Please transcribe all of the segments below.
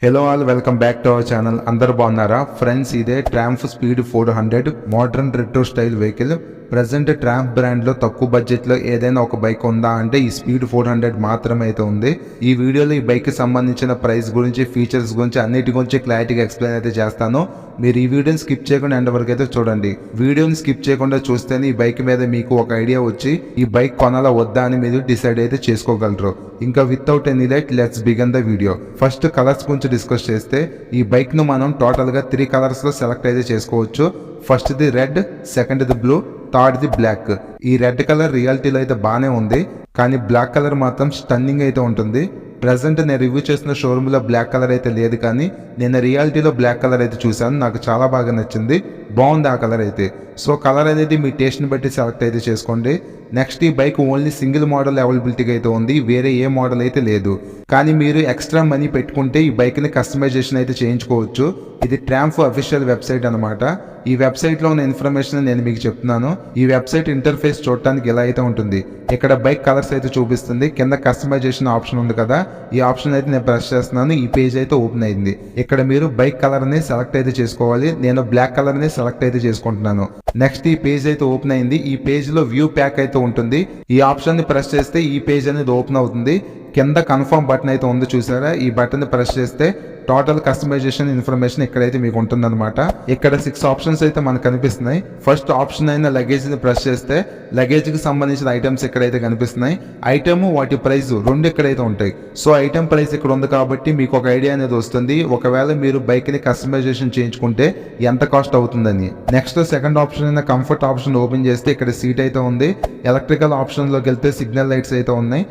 Hello all welcome back to our channel. అందరు బాగున్నారా friends? ఇదే Triumph speed 400 modern retro style vehicle. Present Triumph బ్రాండ్లో తక్కువ బడ్జెట్లో ఏదైనా ఒక బైక్ ఉందా అంటే ఈ స్పీడ్ 400 మాత్రమే అయితే ఉంది. ఈ వీడియోలో ఈ బైక్కి సంబంధించిన ప్రైస్ గురించి, ఫీచర్స్ గురించి, అన్నిటి గురించి క్లారిటీగా ఎక్స్ప్లెయిన్ అయితే చేస్తాను. మీరు ఈ వీడియోని స్కిప్ చేయకుండా ఎండ్ వరకు అయితే చూడండి. వీడియోని స్కిప్ చేయకుండా చూస్తేనే ఈ బైక్ మీద మీకు ఒక ఐడియా వచ్చి ఈ బైక్ కొనాలా వద్దా అని మీరు డిసైడ్ అయితే చేసుకోగలరు. ఇంకా without any late let's begin the video. First colours గురించి డిస్కస్ చేస్తే ఈ బైక్ను మనం టోటల్గా 3 కలర్స్లో సెలెక్ట్ అయితే చేసుకోవచ్చు. First the red, second the blue, third the black. ఈ రెడ్ కలర్ రియాలిటీలో అయితే బాగానే ఉంది, కానీ బ్లాక్ కలర్ మాత్రం స్టన్నింగ్ అయితే ఉంటుంది. ప్రజెంట్ నేను రివ్యూ చేసిన షోరూమ్లో బ్లాక్ కలర్ అయితే లేదు, కానీ నేను రియాలిటీలో బ్లాక్ కలర్ అయితే చూశాను. నాకు చాలా బాగా నచ్చింది, బాగుంది ఆ కలర్ అయితే. సో కలర్ అనేది మీ టేస్ట్ని బట్టి సెలెక్ట్ అయితే చేసుకోండి. నెక్స్ట్ ఈ బైక్ ఓన్లీ సింగిల్ మోడల్ అవైలబిలిటీగా అయితే ఉంది, వేరే ఏ మోడల్ అయితే లేదు. కానీ మీరు ఎక్స్ట్రా మనీ పెట్టుకుంటే ఈ బైక్ని కస్టమైజేషన్ అయితే చేయించుకోవచ్చు. ఇది ట్రాంఫ్ అఫీషియల్ వెబ్సైట్ అనమాట. ఈ వెబ్సైట్లో ఉన్న ఇన్ఫర్మేషన్ నేను మీకు చెప్తున్నాను. ఈ వెబ్సైట్ ఇంటర్ఫేస్ చూడటానికి ఎలా అయితే ఉంటుంది. ఇక్కడ బైక్ కలర్స్ అయితే చూపిస్తుంది, కింద కస్టమైజేషన్ ఆప్షన్ ఉంది కదా, ఈ ఆప్షన్ అయితే నేను ప్రెస్ చేస్తున్నాను. ఈ పేజ్ అయితే ఓపెన్ అయింది. ఇక్కడ మీరు బైక్ కలర్ని సెలెక్ట్ అయితే చేసుకోవాలి. నేను బ్లాక్ కలర్ని సెలెక్ట్ అయితే చేసుకుంటున్నాను. నెక్స్ట్ ఈ పేజ్ అయితే ఓపెన్ అయింది. ఈ పేజ్లో వ్యూ ప్యాక్ అయితే ఉంటుంది. ఈ ఆప్షన్ని ప్రెస్ చేస్తే ఈ పేజ్ అనేది ఓపెన్ అవుతుంది. కింద కన్ఫర్మ్ బటన్ అయితే ఉంది, చూసారా? ఈ బటన్ ప్రెస్ చేస్తే టోటల్ కస్టమైజేషన్ ఇన్ఫర్మేషన్ ఇక్కడైతే మీకు ఉంటుందన్నమాట. ఇక్కడ 6 ఆప్షన్స్ అయితే మనకు కనిపిస్తున్నాయి. ఫస్ట్ ఆప్షన్ అయిన లగేజ్ ని ప్రెస్ చేస్తే లగేజ్ కి సంబంధించిన ఐటమ్స్ ఇక్కడైతే కనిపిస్తున్నాయి. ఐటమ్, వాటి ప్రైస్ రెండు ఇక్కడైతే ఉంటాయి. సో ఐటమ్ ప్రైస్ ఇక్కడ ఉంది కాబట్టి మీకు ఒక ఐడియా అనేది వస్తుంది, ఒకవేళ మీరు బైక్ ని కస్టమైజేషన్ చేయించుకుంటే ఎంత కాస్ట్ అవుతుందని. నెక్స్ట్ సెకండ్ ఆప్షన్ అయిన కంఫర్ట్ ఆప్షన్ ఓపెన్ చేస్తే ఇక్కడ సీట్ అయితే ఉంది. ఎలక్ట్రికల్ ఆప్షన్ లోకి వెళ్తే సిగ్నల్ లైట్స్ అయితే ఉన్నాయి.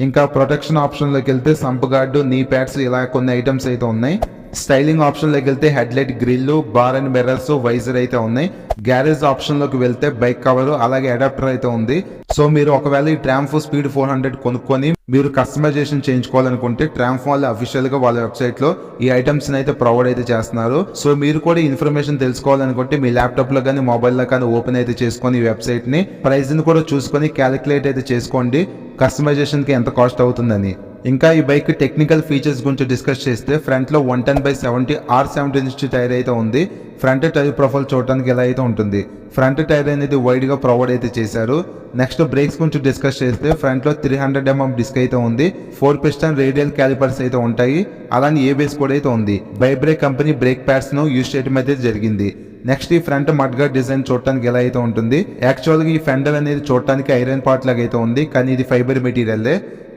ఇంకా ప్రొటెక్షన్ ఆప్షన్ లోకి వెళ్తే సంప్ గార్డు, నీ ప్యాడ్స్, ఇలా కొన్ని ఐటమ్స్ అయితే ఉన్నాయి. స్టైలింగ్ ఆప్షన్ లోకి వెళ్తే headlight, grill, bar and mirrors, visor అయితే ఉన్నాయి. గ్యారేజ్ ఆప్షన్ లోకి వెళ్తే బైక్ కవర్, అలాగే అడాప్టర్ అయితే ఉంది. సో మీరు ఒకవేళ ఈ ట్రాంఫ్ స్పీడ్ 400 కొనుక్కొని మీరు కస్టమైజేషన్ చేయించుకోవాలనుకుంటే ట్రాంఫ్ వాళ్ళు అఫీషియల్ గా వాళ్ళ వెబ్సైట్ లో ఈ ఐటమ్స్ అయితే ప్రొవైడ్ అయితే చేస్తున్నారు. సో మీరు కూడా ఇన్ఫర్మేషన్ తెలుసుకోవాలనుకుంటే మీ ల్యాప్టాప్ లో కానీ మొబైల్ లో కానీ ఓపెన్ అయితే చేసుకొని ఈ వెబ్సైట్ ని ప్రైస్ ని కూడా చూసుకొని క్యాలిక్యులేట్ అయితే చేసుకోండి కస్టమైజేషన్ కి ఎంత కాస్ట్ అవుతుందని. ఇంకా ఈ బైక్ టెక్నికల్ ఫీచర్స్ గురించి డిస్కస్ చేస్తే ఫ్రంట్ లో 110/70 R17 టైర్ అయితే ఉంది. ఫ్రంట్ టైర్ ప్రొఫైల్ చూడటానికి ఎలా అయితే ఉంటుంది. ఫ్రంట్ టైర్ అనేది వైడ్ గా ప్రొవైడ్ అయితే చేశారు. నెక్స్ట్ బ్రేక్స్ గురించి డిస్కస్ చేస్తే ఫ్రంట్ లో 300 mm డిస్క్ అయితే ఉంది. 4 పిస్టన్ రేడియల్ క్యాలిపర్స్ అయితే ఉంటాయి. అలానే ABS కూడా అయితే ఉంది. బైబ్రేక్ కంపెనీ బ్రేక్ ప్యాడ్స్ ను యూజ్ చేయడం అయితే జరిగింది. నెక్స్ట్ ఈ ఫ్రంట్ మడ్గార్డ్ డిజైన్ చూడటానికి ఎలా అయితే ఉంటుంది. యాక్చువల్గా ఈ ఫెండర్ అనేది చూడటానికి ఐరన్ పార్ట్ లాగా అయితే ఉంది, కానీ ఇది ఫైబర్ మెటీరియల్.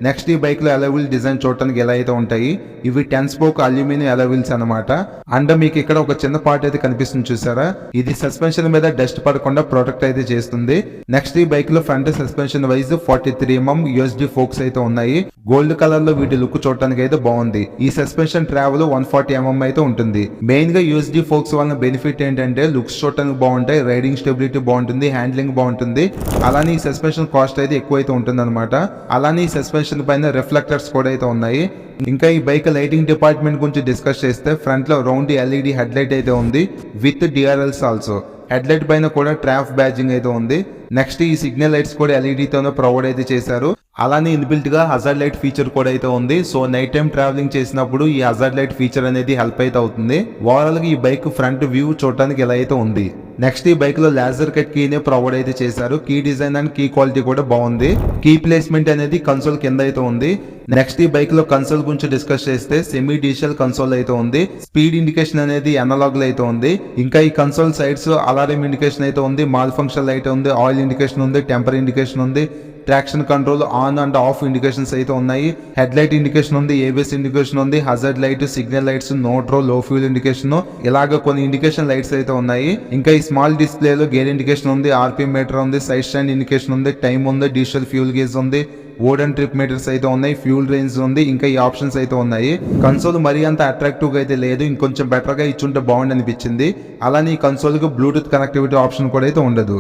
నెక్స్ట్ ఈ బైక్ లో అలవిల్ డిజైన్ చూడటానికి ఎలా అయితే ఉంటాయి. ఇవి 10 స్పోక్ అల్యూమినియం అలవిల్స్ అనమాట. అండ్ మీకు ఇక్కడ ఒక చిన్న పార్ట్ అయితే కనిపిస్తుంది, చూసారా? ఇది సస్పెన్షన్ మీద డస్ట్ పడకుండా ప్రొటెక్ట్ అయితే చేస్తుంది. నెక్స్ట్ ఈ బైక్ లో front suspension wise 43 mm USD forks అయితే ఉన్నాయి. గోల్డ్ కలర్ లో వీటి లుక్ చూడటానికి అయితే బాగుంది. ఈ సస్పెన్షన్ ట్రావెల్ 140 mm అయితే ఉంటుంది. మెయిన్ గా USD ఫోక్స్ వల్ల బెనిఫిట్ ఏంటంటే లుక్స్ చూడటానికి బాగుంటాయి, రైడింగ్ స్టెబిలిటీ బాగుంటుంది, హ్యాండ్లింగ్ బాగుంటుంది. అలానే ఈ సస్పెన్షన్ కాస్ట్ అయితే ఎక్కువ అయితే ఉంటుంది అనమాట. అలానే ఈ సస్పెన్షన్ పైన రిఫ్లెక్టర్స్ కూడా అయితే ఉన్నాయి. ఇంకా ఈ బైక్ లైటింగ్ డిపార్ట్మెంట్ గురించి డిస్కస్ చేస్తే ఫ్రంట్ లో రౌండ్ LED హెడ్ లైట్ అయితే ఉంది with DRLs also. Head light పైన కూడా ట్రాఫ్ బ్యాడ్జింగ్ అయితే ఉంది. నెక్స్ట్ ఈ సిగ్నల్ లైట్స్ కూడా LED తోనే ప్రొవైడ్ అయితే చేశారు. అలానే ఇన్బిల్ట్ గా హజార్డ్ లైట్ ఫీచర్ కూడా అయితే ఉంది. సో నైట్ టైం ట్రావెలింగ్ చేసినప్పుడు ఈ హజార్డ్ లైట్ ఫీచర్ అనేది హెల్ప్ అయితే అవుతుంది. ఓవరాల్ గా ఈ బైక్ ఫ్రంట్ వ్యూ చూడటానికి ఎలా అయితే ఉంది. నెక్స్ట్ ఈ బైక్ లో లేజర్ కట్ కీనే ప్రొవైడ్ అయితే చేశారు. Key design and key quality కూడా బాగుంది. కీ ప్లేస్మెంట్ అనేది కన్సోల్ కింద అయితే ఉంది. నెక్స్ట్ ఈ బైక్ లో కన్సోల్ గురించి డిస్కస్ చేస్తే సెమీ డిజిటల్ కన్సోల్ అయితే ఉంది. స్పీడ్ ఇండికేషన్ అనేది అనలాగ్ లో అయితే ఉంది. ఇంకా ఈ కన్సోల్ సైడ్స్ అలారం ఇండికేషన్ అయితే ఉంది, మాల్ ఫంక్షన్ లైట్ ఉంది, ఆయిల్ ఇండికేషన్ ఉంది, టెంపర్ ఇండికేషన్ ఉంది, traction control, on and of indications అయితే ఉన్నాయి. హెడ్ లైట్ ఇండికేషన్ ఉంది, ABS ఇండికేషన్ ఉంది, హజార్డ్ లైట్, సిగ్నల్ లైట్స్, నోట్రో, లో ఫ్యూల్ ఇండికేషన్, ఇలాగ కొన్ని ఇండికేషన్ లైట్స్ అయితే ఉన్నాయి. ఇంకా ఈ స్మాల్ డిస్ప్లే లో గేర్ ఇండికేషన్ ఉంది, RPM మీటర్ ఉంది, సైడ్ స్టాండ్ ఇండికేషన్ ఉంది, టైం ఉంది, డిజిటల్ ఫ్యూల్ గేజ్ ఉంది, ఓడన్ ట్రిప్ మీటర్స్ అయితే ఉన్నాయి, ఫ్యూల్ రేంజ్ ఉంది. ఇంకా ఈ ఆప్షన్స్ అయితే ఉన్నాయి. కన్సోల్ మరీ అంత అట్రాక్టివ్ గా అయితే లేదు, ఇంకొంచెం బెటర్ గా ఇచ్చుంటే బాగుండి అనిపించింది. అలానే ఈ కన్సోల్ కు బ్లూటూత్ కనెక్టివిటీ ఆప్షన్ కూడా అయితే ఉండదు.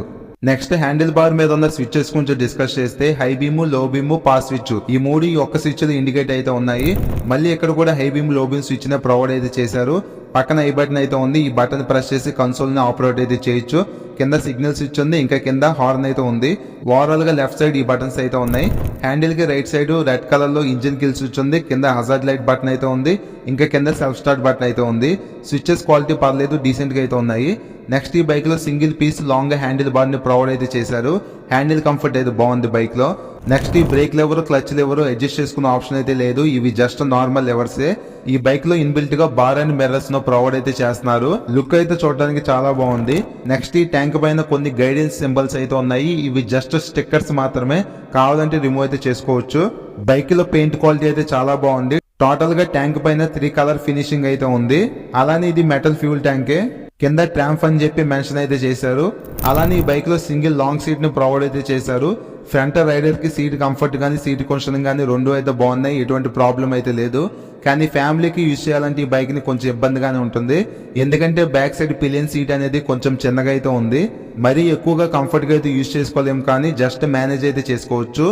నెక్స్ట్ హ్యాండిల్ బార్ మీద ఉన్న స్విచ్చెస్ గురించి డిస్కస్ చేస్తే హై బీమ్, లో బీమ్, పాస్ స్విచ్, ఈ మూడు ఈ ఒక్క స్విచ్ ఇండికేట్ అయితే ఉన్నాయి. మళ్ళీ ఇక్కడ కూడా హై బీమ్, లో బీమ్ స్విచ్ నే ప్రొవైడ్ అయితే చేశారు. పక్కన ఈ బటన్ అయితే ఉంది. ఈ బటన్ ప్రెస్ చేసి కన్సోల్ ని ఆపరేట్ అయితే చేయొచ్చు. కింద సిగ్నల్ స్విచ్ ఉంది, ఇంకా కింద హార్న్ అయితే ఉంది. ఓవరాల్ గా లెఫ్ట్ సైడ్ ఈ బటన్స్ అయితే ఉన్నాయి. హ్యాండిల్ కి రైట్ సైడ్ రెడ్ కలర్ లో ఇంజిన్ కిల్ స్విచ్ ఉంది, కింద హజార్డ్ లైట్ బటన్ అయితే ఉంది. ఇంకా కింద సెల్ఫ్ స్టార్ట్ బటన్ అయితే ఉంది. స్విచెస్ క్వాలిటీ పర్లేదు, డీసెంట్ గా అయితే ఉన్నాయి. నెక్స్ట్ ఈ బైక్ లో single piece long handlebar ని ప్రొవైడ్ అయితే చేశారు. హ్యాండిల్ కంఫర్ట్ అయితే బాగుంది బైక్ లో. నెక్స్ట్ ఈ break lever, clutch lever adjust చేసుకునే ఆప్షన్ అయితే లేదు, ఇవి జస్ట్ నార్మల్ లెవర్సే. ఈ బైక్ లో ఇన్బిల్ట్ గా బార్ అండ్ మిర్రర్స్ ను ప్రొవైడ్ అయితే చేస్తున్నారు. లుక్ అయితే చూడడానికి చాలా బాగుంది. నెక్స్ట్ ఈ ట్యాంక్ పైన కొన్ని గైడెన్స్ సింబల్స్ అయితే ఉన్నాయి, ఇవి జస్ట్ స్టిక్కర్స్ మాత్రమే, కావాలంటే రిమూవ్ అయితే చేసుకోవచ్చు. బైక్ లో పెయింట్ క్వాలిటీ అయితే చాలా బాగుంది. టోటల్ గా ట్యాంక్ పైన 3 కలర్ ఫినిషింగ్ అయితే ఉంది. అలానే ఇది మెటల్ ఫ్యూల్ ట్యాంకే. కింద ట్రాంప్ అని చెప్పి మెన్షన్ అయితే చేశారు. అలానే ఈ బైక్ లో సింగిల్ లాంగ్ సీట్ ని ప్రొవైడ్ అయితే చేశారు. ఫ్రంట్ రైడర్ కి సీట్ కంఫర్ట్ గానీ సీట్ కుషనింగ్ గానీ రెండు అయితే బాగున్నాయి, ఎటువంటి ప్రాబ్లం అయితే లేదు. కానీ ఫ్యామిలీకి యూజ్ చేయాలంటే ఈ బైక్ ని కొంచెం ఇబ్బందిగానే ఉంటుంది, ఎందుకంటే బ్యాక్ సైడ్ పిలియన్ సీట్ అనేది కొంచెం చిన్నగా అయితే ఉంది. మరీ ఎక్కువగా కంఫర్ట్ గా అయితే యూజ్ చేసుకోలేము, కానీ జస్ట్ మేనేజ్ అయితే చేసుకోవచ్చు.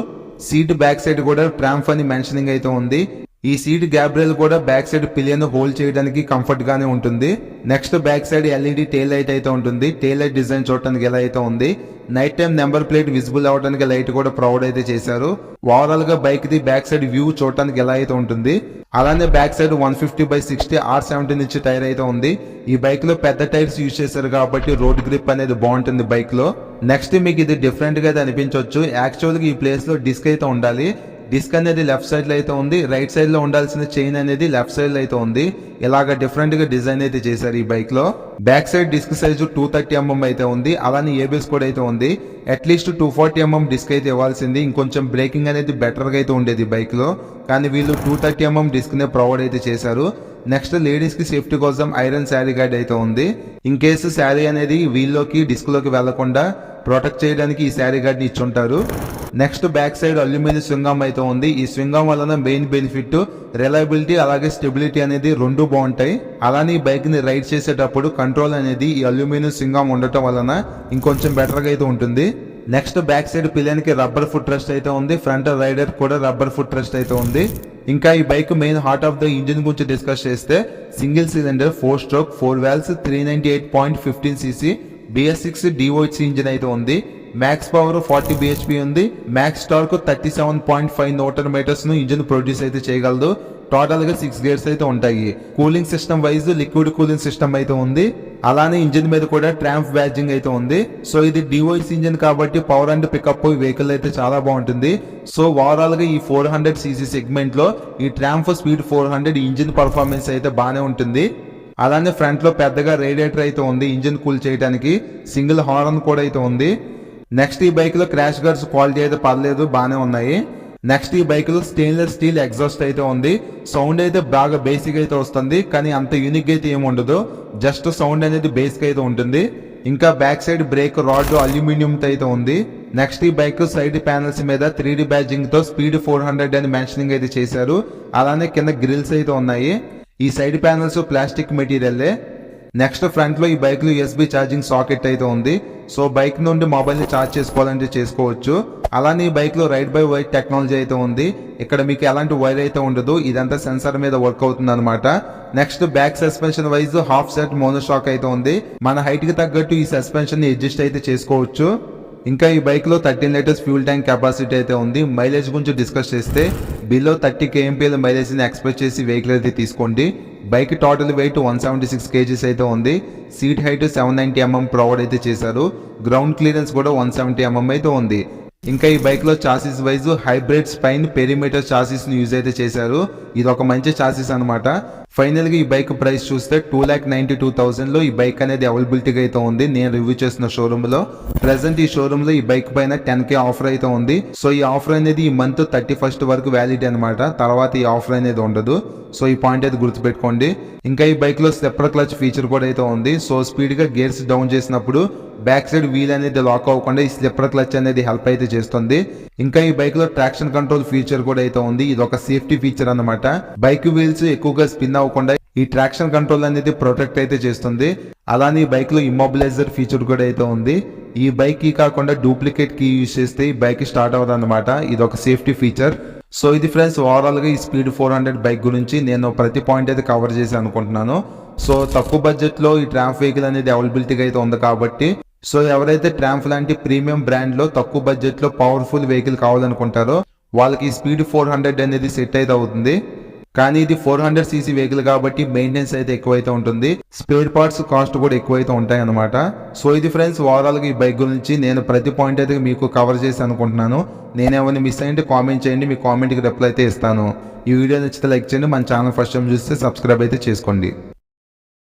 సీట్ బ్యాక్ సైడ్ కూడా ట్రాంప్ అని మెన్షనింగ్ అయితే ఉంది. ఈ సీట్ గ్యాబ్రెల్ కూడా బ్యాక్ సైడ్ పిలియన్ హోల్డ్ చేయడానికి కంఫర్ట్ గానే ఉంటుంది. Next back side LED tail light అయితే ఉంటుంది. టైల్ లైట్ డిజైన్ చూడటానికి ఎలా అయితే ఉంది. Night time number plate visible అవడానికి లైట్ కూడా ప్రొవైడ్ అయితే చేశారు. ఓవరాల్ గా bike the back side view చూడటానికి ఎలా అయితే ఉంటుంది. అలానే back side 150/60 R17 inch tyre అయితే ఉంది. ఈ బైక్ లో పెద్ద టైర్స్ యూజ్ చేశారు కాబట్టి రోడ్ గ్రిప్ అనేది బాగుంటుంది బైక్ లో. నెక్స్ట్ మీకు ఇది డిఫరెంట్ గా అయితే అనిపించవచ్చు. యాక్చువల్ గా ఈ ప్లేస్ లో డిస్క్ అయితే ఉండాలి. డిస్క్ అనేది లెఫ్ట్ సైడ్ లో అయితే ఉంది, రైట్ సైడ్ లో ఉండాల్సిన చైన్ అనేది లెఫ్ట్ సైడ్ లో అయితే ఉంది. ఇలాగా డిఫరెంట్ గా డిజైన్ అయితే చేశారు ఈ బైక్ లో. Back side disc size 230mm అయితే ఉంది. అలానే ఏబిఎస్ కూడా అయితే ఉంది. అట్లీస్ట్ 240mm డిస్క్ అయితే ఇవ్వాల్సింది, ఇంకొంచెం బ్రేకింగ్ అనేది బెటర్ గా అయితే ఉండేది బైక్ లో, కానీ వీళ్ళు 230mm డిస్క్ నే ప్రొవైడ్ అయితే చేశారు. నెక్స్ట్ లేడీస్ కి సేఫ్టీ కోసం ఐరన్ శారీ గార్డ్ అయితే ఉంది. ఇన్ కేసు శారీ అనేది వీల్లోకి డిస్క్ లోకి వెళ్లకుండా ప్రొటెక్ట్ చేయడానికి ఈ శారీ గార్డ్ ని ఇచ్చుంటారు. నెక్స్ట్ బ్యాక్ సైడ్ అల్యూమినియం స్వింగం అయితే ఉంది. ఈ స్వింగం వలన మెయిన్ బెనిఫిట్ రిలయబిలిటీ అలాగే స్టెబిలిటీ అనేది రెండు బాగుంటాయి. అలానే ఈ బైక్ ని రైడ్ చేసేటప్పుడు కంట్రోల్ అనేది ఈ అల్యూమినియం స్వింగం ఉండటం వలన ఇంకొంచెం బెటర్ గా అయితే ఉంటుంది. నెక్స్ట్ బ్యాక్ సైడ్ పిలియన్ కి రబ్బర్ ఫుట్ రెస్ట్ అయితే ఉంది. ఫ్రంట్ రైడర్ కూడా రబ్బర్ ఫుట్ రెస్ట్ అయితే ఉంది. ఇంకా ఈ bike main heart of the engine గురించి డిస్కస్ చేస్తే single cylinder 4 stroke 4 valves 398.15cc BS6 DOHC engine అయితే ఉంది. మ్యాక్స్ పవర్ 40 bhp ఉంది. మ్యాక్స్ టార్క్ 37.5 న్యూటన్ మీటర్స్ ను ఇంజిన్ ప్రొడ్యూస్ అయితే చేయగలదు. టోటల్ గా 6 గేర్స్ అయితే ఉంటాయి. Cooling system wise liquid cooling system అయితే ఉంది. అలానే ఇంజిన్ మీద కూడా ట్రాంప్ బ్యాడ్జింగ్ అయితే ఉంది. సో ఇది DOHC ఇంజిన్ కాబట్టి పవర్ అండ్ పికప్ వెహికల్ అయితే చాలా బాగుంటుంది. సో ఓవరాల్ గా ఈ 400cc సెగ్మెంట్ లో ఈ ట్రాంప్ స్పీడ్ 400 ఇంజిన్ పర్ఫార్మెన్స్ అయితే బాగానే ఉంటుంది. అలానే ఫ్రంట్ లో పెద్దగా రేడియేటర్ అయితే ఉంది ఇంజిన్ కూల్ చేయడానికి. సింగిల్ హార్న్ కూడా అయితే ఉంది. నెక్స్ట్ ఈ బైక్ లో క్రాష్ గార్డ్స్ క్వాలిటీ అయితే పర్లేదు, బాగానే ఉన్నాయి. నెక్స్ట్ ఈ బైక్ లో స్టెయిన్లెస్ స్టీల్ ఎగ్జాస్ట్ అయితే ఉంది. సౌండ్ అయితే బాగా బేసిక్ అయితే వస్తుంది, కానీ అంత యూనిక్ అయితే ఏమి ఉండదు. జస్ట్ సౌండ్ అనేది బేసిక్ అయితే ఉంటుంది. ఇంకా back side break rod aluminium అయితే ఉంది. నెక్స్ట్ ఈ బైక్ సైడ్ ప్యానల్స్ మీద 3D బ్యాడ్జింగ్ తో స్పీడ్ 400 అని మెన్షనింగ్ అయితే చేశారు. అలానే కింద గ్రిల్స్ అయితే ఉన్నాయి. ఈ సైడ్ ప్యానల్స్ ప్లాస్టిక్ మెటీరియల్లే. నెక్స్ట్ ఫ్రంట్ లో ఈ బైక్ లో USB ఛార్జింగ్ సాకెట్ అయితే ఉంది. సో బైక్ నుండి మొబైల్ ని ఛార్జ్ చేసుకోవాలంటే చేసుకోవచ్చు. అలానే ఈ బైక్ లో రైడ్ బై వైర్ టెక్నాలజీ అయితే ఉంది. ఇక్కడ మీకు ఎలాంటి వైర్ అయితే ఉండదు, ఇదంతా సెన్సార్ మీద వర్క్ అవుతుంది అనమాట. Next back suspension wise half set monoshock అయితే ఉంది. మన హైట్ కి తగ్గట్టు ఈ సస్పెన్షన్ ని అడ్జస్ట్ అయితే చేసుకోవచ్చు. ఇంకా ఈ బైక్ లో 13 లీటర్స్ ఫ్యూల్ ట్యాంక్ కెపాసిటీ అయితే ఉంది. మైలేజ్ గురించి డిస్కస్ చేస్తే బిలో 30 kmpl మైలేజ్ ని ఎక్స్పెక్ట్ చేసి వెహికల్ అయితే తీసుకోండి. బైక్ టోటల్ వెయిట్ 176 kgs అయితే ఉంది. సీట్ హైట్ 790mm ప్రొవైడ్ అయితే చేశారు. గ్రౌండ్ క్లియరెన్స్ కూడా 170mm అయితే ఉంది. ఇంకా ఈ బైక్ లో chassis wise hybrid spine perimeter chassis ని యూజ్ అయితే చేశారు. ఇది ఒక మంచి చాసిస్ అనమాట. ఫైనల్ గా ఈ బైక్ ప్రైస్ చూస్తే 2,92,000 లో ఈ బైక్ అనేది అవైలబిలిటీగా అయితే ఉంది. నేను రివ్యూ చేసిన షోరూమ్ లో ప్రెసెంట్ ఈ షోరూమ్ లో ఈ బైక్ పైన 10k ఆఫర్ అయితే ఉంది. సో ఈ ఆఫర్ అనేది ఈ మంత్ 31st వరకు వ్యాలిడ్ అనమాట. తర్వాత ఈ ఆఫర్ అనేది ఉండదు. సో ఈ పాయింట్ అయితే గుర్తుపెట్టుకోండి. ఇంకా ఈ బైక్ లో స్టెప్పర్ క్లచ్ ఫీచర్ కూడా అయితే ఉంది. సో స్పీడ్ గా గేర్స్ డౌన్ చేసినప్పుడు బ్యాక్ సైడ్ వీల్ అనేది లాక్ అవ్వకుండా ఈ స్లిప్పర్ క్లచ్ అనేది హెల్ప్ అయితే చేస్తుంది. ఇంకా ఈ బైక్ లో ట్రాక్షన్ కంట్రోల్ ఫీచర్ కూడా అయితే ఉంది. ఇది ఒక సేఫ్టీ ఫీచర్ అన్నమాట. బైక్ వీల్స్ ఎక్కువగా స్పిన్ అవ్వకుండా ఈ ట్రాక్షన్ కంట్రోల్ అనేది ప్రొటెక్ట్ అయితే చేస్తుంది. అలానే ఈ బైక్ లో ఇమ్మొబిలైజర్ ఫీచర్ కూడా అయితే ఉంది. ఈ బైక్ కి కాకుండా డూప్లికేట్ కీ యూజ్ చేస్తే ఈ బైక్ స్టార్ట్ అవ్వదు అనమాట. ఇది ఒక సేఫ్టీ ఫీచర్. సో ఇది ఫ్రెండ్స్ ఓవరాల్ గా ఈ స్పీడ్ 400 బైక్ గురించి నేను ప్రతి పాయింట్ అయితే కవర్ చేసి అనుకుంటున్నాను. సో తక్కువ బడ్జెట్ లో ఈ ట్రాంప్ వెహికల్ అనేది అవైలబిలిటీగా అయితే ఉంది కాబట్టి సో ఎవరైతే ట్రాంప్ లాంటి ప్రీమియం బ్రాండ్ లో తక్కువ బడ్జెట్ లో పవర్ఫుల్ వెహికల్ కావాలనుకుంటారో వాళ్ళకి ఈ స్పీడ్ 400 అనేది సెట్ అయితే అవుతుంది. కానీ ఇది 400cc వెహికల్ కాబట్టి మెయింటెనెన్స్ అయితే ఎక్కువైతే ఉంటుంది, స్పేర్ పార్ట్స్ కాస్ట్ కూడా ఎక్కువైతే ఉంటాయి అనమాట. సో ఇది ఫ్రెండ్స్ ఓవరాల్గా ఈ బైక్ గురించి నేను ప్రతి పాయింట్ అయితే మీకు కవర్ చేసి అనుకుంటున్నాను. నేనేమైనా మిస్ అయ్యింటే కామెంట్ చేయండి, మీ కామెంట్కి రిప్లై అయితే ఇస్తాను. ఈ వీడియో నచ్చితే లైక్ చేయండి, మన ఛానల్ ఫస్ట్ టైం చూస్తే సబ్స్క్రైబ్ అయితే చేసుకోండి.